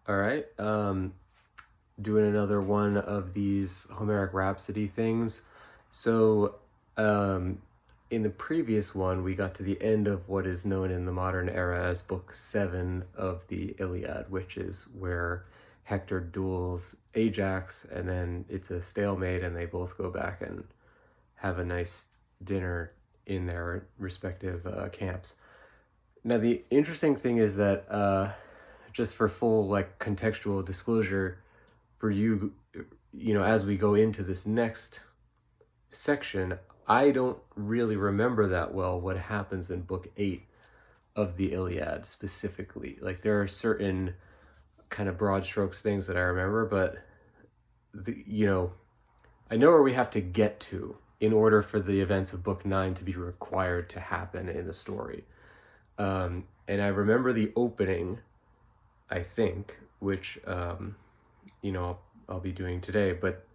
All right. Doing another one of these Homeric Rhapsody things. So, in the previous one, we got to the end of what is known in the modern era as Book 7 of the Iliad, which is where Hector duels Ajax, and then it's a stalemate, and they both go back and have a nice dinner in their respective camps. Now, the interesting thing is that, just for full like contextual disclosure, for you, as we go into this next section, I don't really remember that well what happens in Book 8 of the Iliad specifically. Like, there are certain kind of broad strokes things that I remember, but I know where we have to get to in order for the events of Book 9 to be required to happen in the story. And I remember the opening, I think, which, I'll be doing today. But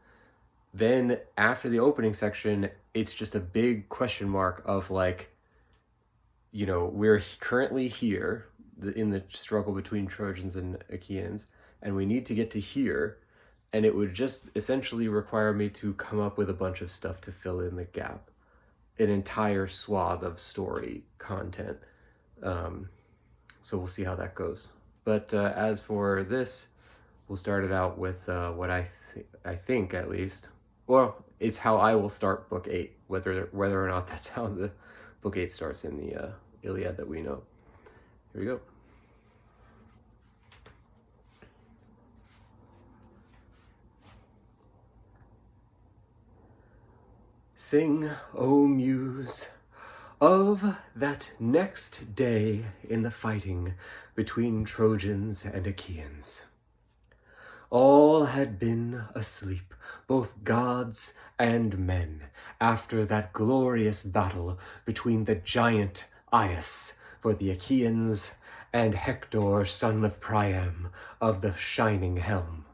then after the opening section, it's just a big question mark of like, we're currently here in the struggle between Trojans and Achaeans, and we need to get to here. And it would just essentially require me to come up with a bunch of stuff to fill in the gap, an entire swath of story content. So we'll see how that goes. But as for this, we'll start it out with what I think, at least. Well, it's how I will start Book 8, whether or not that's how the Book 8 starts in the Iliad that we know. Here we go. Sing, O Muse, of that next day in the fighting between Trojans and Achaeans. All had been asleep, both gods and men, after that glorious battle between the giant Aias for the Achaeans and Hector, son of Priam, of the shining helm.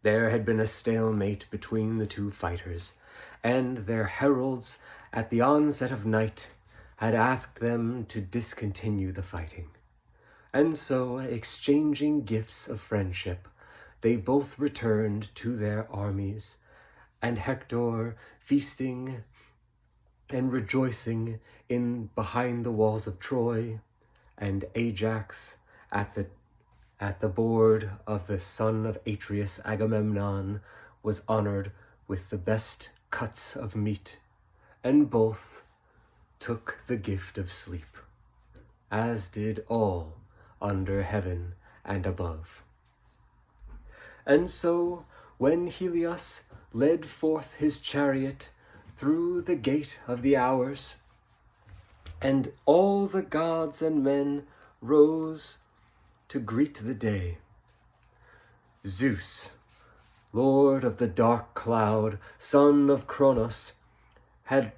There had been a stalemate between the two fighters, and their heralds, at the onset of night, had asked them to discontinue the fighting. And so, exchanging gifts of friendship, they both returned to their armies, and Hector feasting and rejoicing behind the walls of Troy, and Ajax at the board of the son of Atreus, Agamemnon, was honored with the best cuts of meat, and both took the gift of sleep, as did all under heaven and above. And so, when Helios led forth his chariot through the gate of the hours, and all the gods and men rose to greet the day, Zeus, lord of the dark cloud, son of Cronos, had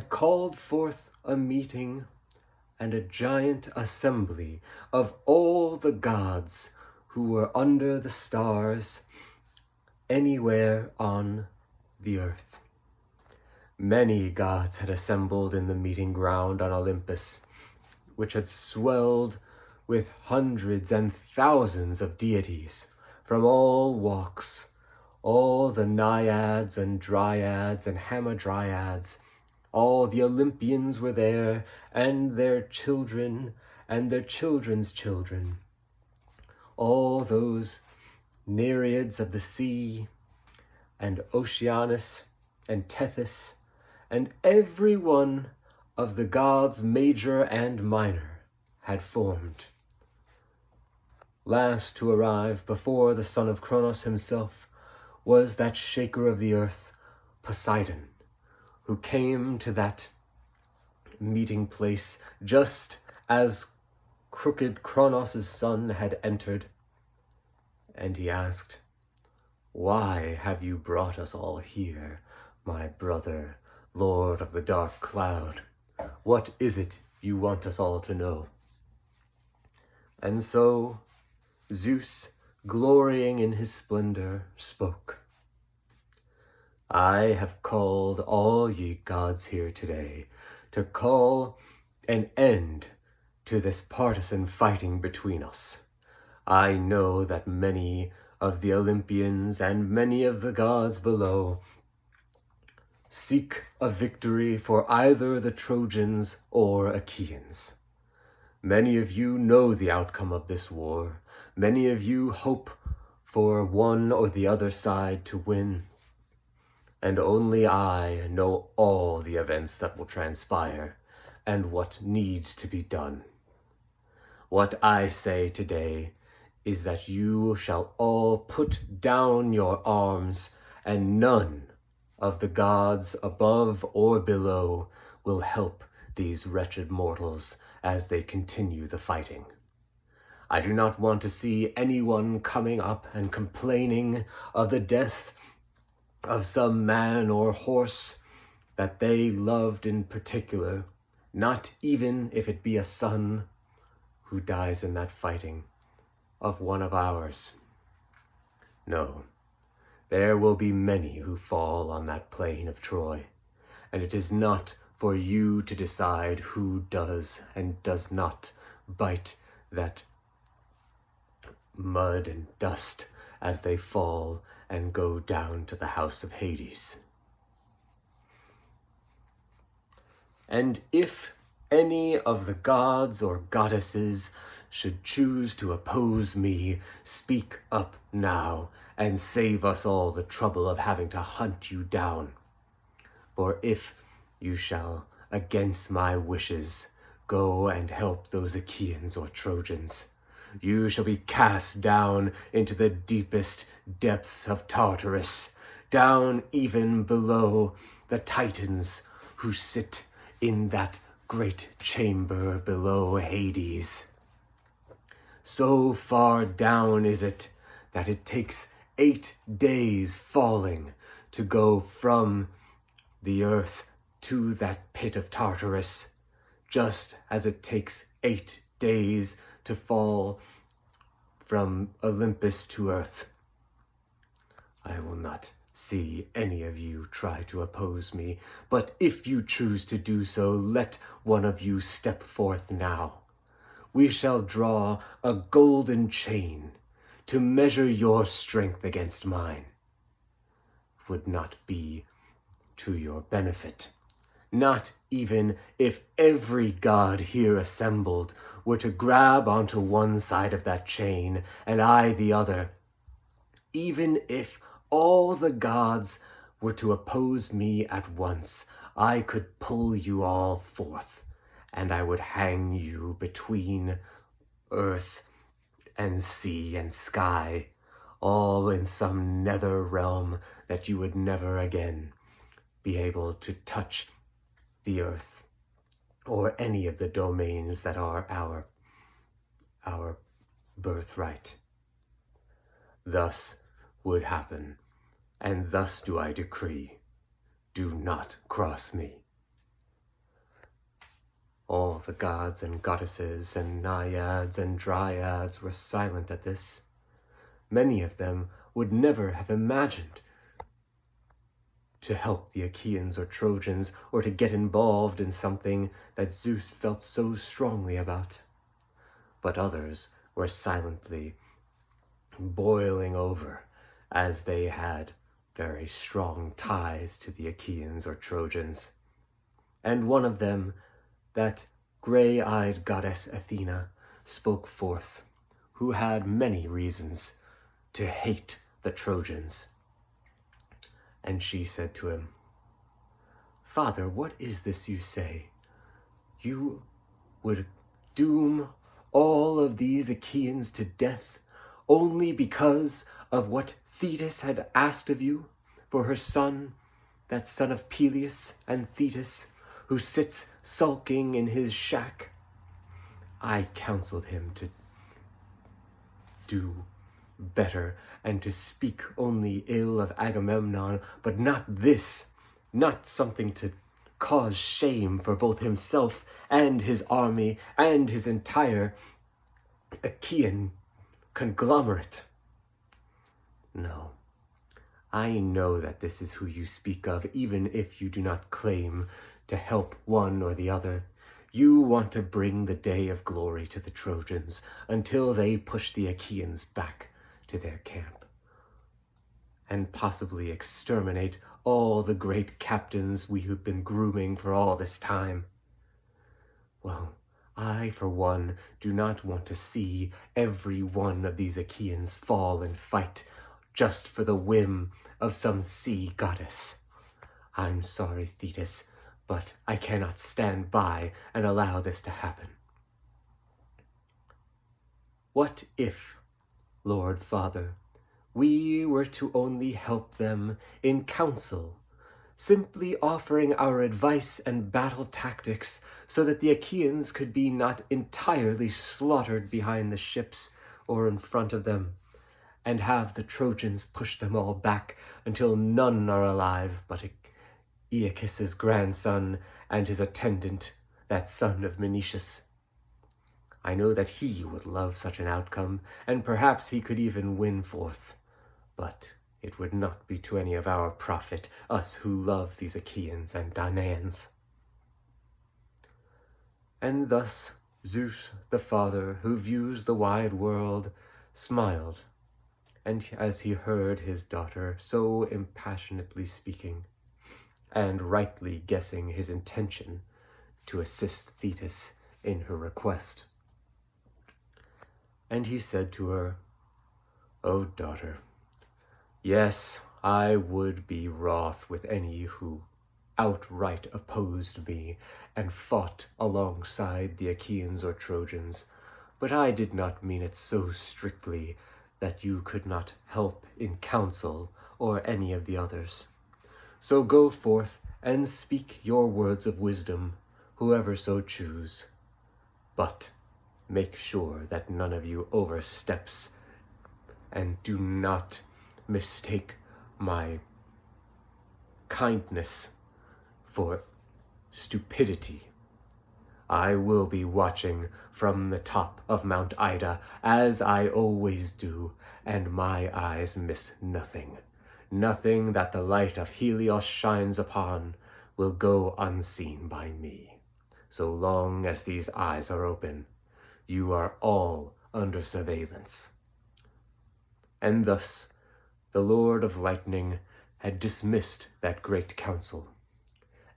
called forth a meeting and a giant assembly of all the gods who were under the stars anywhere on the earth. Many gods had assembled in the meeting ground on Olympus, which had swelled with hundreds and thousands of deities from all walks, all the naiads and dryads and hamadryads. All the Olympians were there, and their children and their children's children. All those Nereids of the sea, and Oceanus, and Tethys, and every one of the gods major and minor had formed. Last to arrive before the son of Cronos himself was that shaker of the earth, Poseidon, who came to that meeting place just as crooked Cronos' son had entered. And he asked, "Why have you brought us all here, my brother, lord of the dark cloud? What is it you want us all to know?" And so Zeus, glorying in his splendor, spoke. "I have called all ye gods here today to call an end to this partisan fighting between us. I know that many of the Olympians and many of the gods below seek a victory for either the Trojans or Achaeans. Many of you know the outcome of this war. Many of you hope for one or the other side to win. And only I know all the events that will transpire and what needs to be done. What I say today is that you shall all put down your arms, and none of the gods above or below will help these wretched mortals as they continue the fighting. I do not want to see anyone coming up and complaining of the death of some man or horse that they loved in particular, not even if it be a son who dies in that fighting of one of ours. No, there will be many who fall on that plain of Troy, and it is not for you to decide who does and does not bite that mud and dust as they fall and go down to the house of Hades. And if any of the gods or goddesses should choose to oppose me, speak up now and save us all the trouble of having to hunt you down. For if you shall, against my wishes, go and help those Achaeans or Trojans, you shall be cast down into the deepest depths of Tartarus, down even below the Titans who sit in that great chamber below Hades. So far down is it that it takes 8 days falling to go from the earth to that pit of Tartarus, just as it takes 8 days to fall from Olympus to earth. I will not see any of you try to oppose me, but if you choose to do so, let one of you step forth now. We shall draw a golden chain to measure your strength against mine. It would not be to your benefit, not even if every god here assembled were to grab onto one side of that chain and I the other. Even if all the gods were to oppose me at once, I could pull you all forth, and I would hang you between earth and sea and sky, all in some nether realm that you would never again be able to touch the earth or any of the domains that are our birthright. Thus would happen, and thus do I decree, do not cross me. All the gods and goddesses and naiads and dryads were silent at this. Many of them would never have imagined to help the Achaeans or Trojans or to get involved in something that Zeus felt so strongly about. But others were silently boiling over as they had very strong ties to the Achaeans or Trojans. And one of them, that gray-eyed goddess Athena, spoke forth, who had many reasons to hate the Trojans. And she said to him, "Father, what is this you say? You would doom all of these Achaeans to death only because of what Thetis had asked of you for her son, that son of Peleus and Thetis, who sits sulking in his shack? I counseled him to do better and to speak only ill of Agamemnon, but not this, not something to cause shame for both himself and his army and his entire Achaean conglomerate. No, I know that this is who you speak of, even if you do not claim to help one or the other. You want to bring the day of glory to the Trojans until they push the Achaeans back to their camp, and possibly exterminate all the great captains we have been grooming for all this time. Well, I, for one, do not want to see every one of these Achaeans fall and fight just for the whim of some sea goddess. I'm sorry, Thetis, but I cannot stand by and allow this to happen. What if, Lord Father, we were to only help them in counsel, simply offering our advice and battle tactics so that the Achaeans could be not entirely slaughtered behind the ships or in front of them, and have the Trojans push them all back until none are alive but Aeacus' grandson and his attendant, that son of Menoetius. I know that he would love such an outcome, and perhaps he could even win forth. But it would not be to any of our profit, us who love these Achaeans and Danaans. And thus Zeus the Father, who views the wide world, smiled, and as he heard his daughter so impassionately speaking, and rightly guessing his intention to assist Thetis in her request. And he said to her, "O daughter, yes, I would be wroth with any who outright opposed me and fought alongside the Achaeans or Trojans, but I did not mean it so strictly that you could not help in counsel or any of the others. So go forth and speak your words of wisdom, whoever so choose. But make sure that none of you oversteps, and do not mistake my kindness for stupidity. I will be watching from the top of Mount Ida, as I always do, and my eyes miss nothing. Nothing that the light of Helios shines upon will go unseen by me. So long as these eyes are open, you are all under surveillance." And thus the Lord of Lightning had dismissed that great council,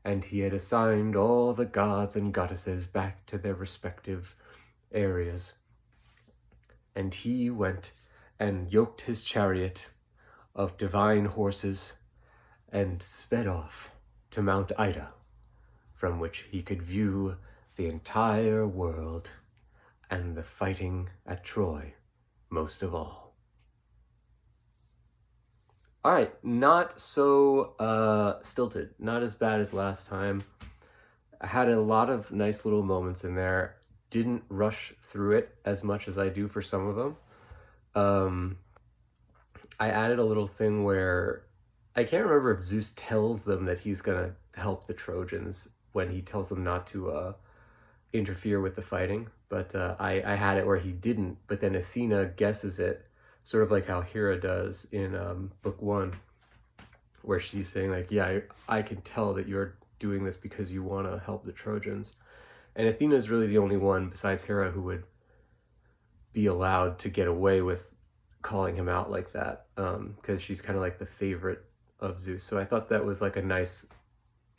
and he had assigned all the gods and goddesses back to their respective areas. And he went and yoked his chariot of divine horses and sped off to Mount Ida, from which he could view the entire world and the fighting at Troy most of all. All right, not so stilted, not as bad as last time. I had a lot of nice little moments in there. Didn't rush through it as much as I do for some of them. I added a little thing where I can't remember if Zeus tells them that he's going to help the Trojans when he tells them not to interfere with the fighting, but I had it where he didn't, but then Athena guesses it, sort of like how Hera does in book 1, where she's saying like, yeah, I can tell that you're doing this because you want to help the Trojans. And Athena is really the only one besides Hera who would be allowed to get away with calling him out like that, because she's kind of like the favorite of Zeus. So I thought that was like a nice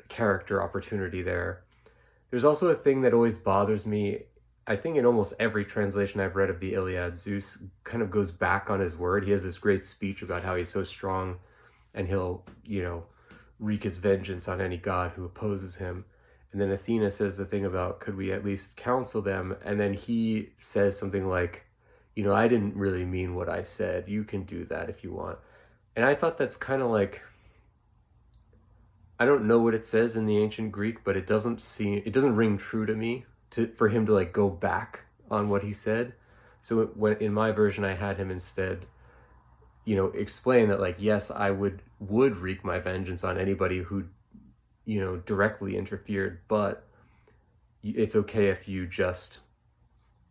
character opportunity there. There's also a thing that always bothers me. I think in almost every translation I've read of the Iliad, Zeus kind of goes back on his word. He has this great speech about how he's so strong and he'll, wreak his vengeance on any god who opposes him. And then Athena says the thing about, could we at least counsel them? And then he says something like, I didn't really mean what I said. You can do that if you want. And I thought that's kind of like, I don't know what it says in the ancient Greek, but it doesn't ring true to me for him to like go back on what he said. So when in my version, I had him instead, explain that like, yes, I would wreak my vengeance on anybody who, directly interfered, but it's okay if you just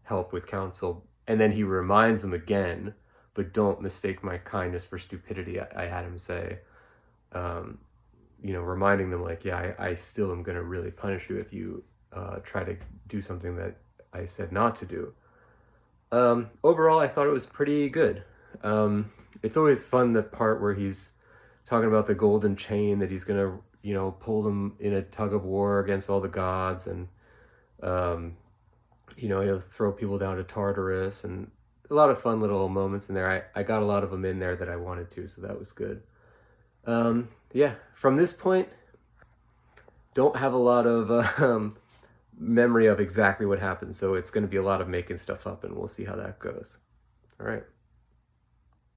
help with counsel. And then he reminds them again, but don't mistake my kindness for stupidity. I had him say, reminding them like, yeah, I still am going to really punish you if you try to do something that I said not to do. Overall, I thought it was pretty good. It's always fun, the part where he's talking about the golden chain that he's gonna, pull them in a tug of war against all the gods, and he'll throw people down to Tartarus, and a lot of fun little moments in there. I got a lot of them in there that I wanted to, so that was good. Yeah, from this point, don't have a lot of memory of exactly what happened, so it's going to be a lot of making stuff up, and we'll see how that goes. All right.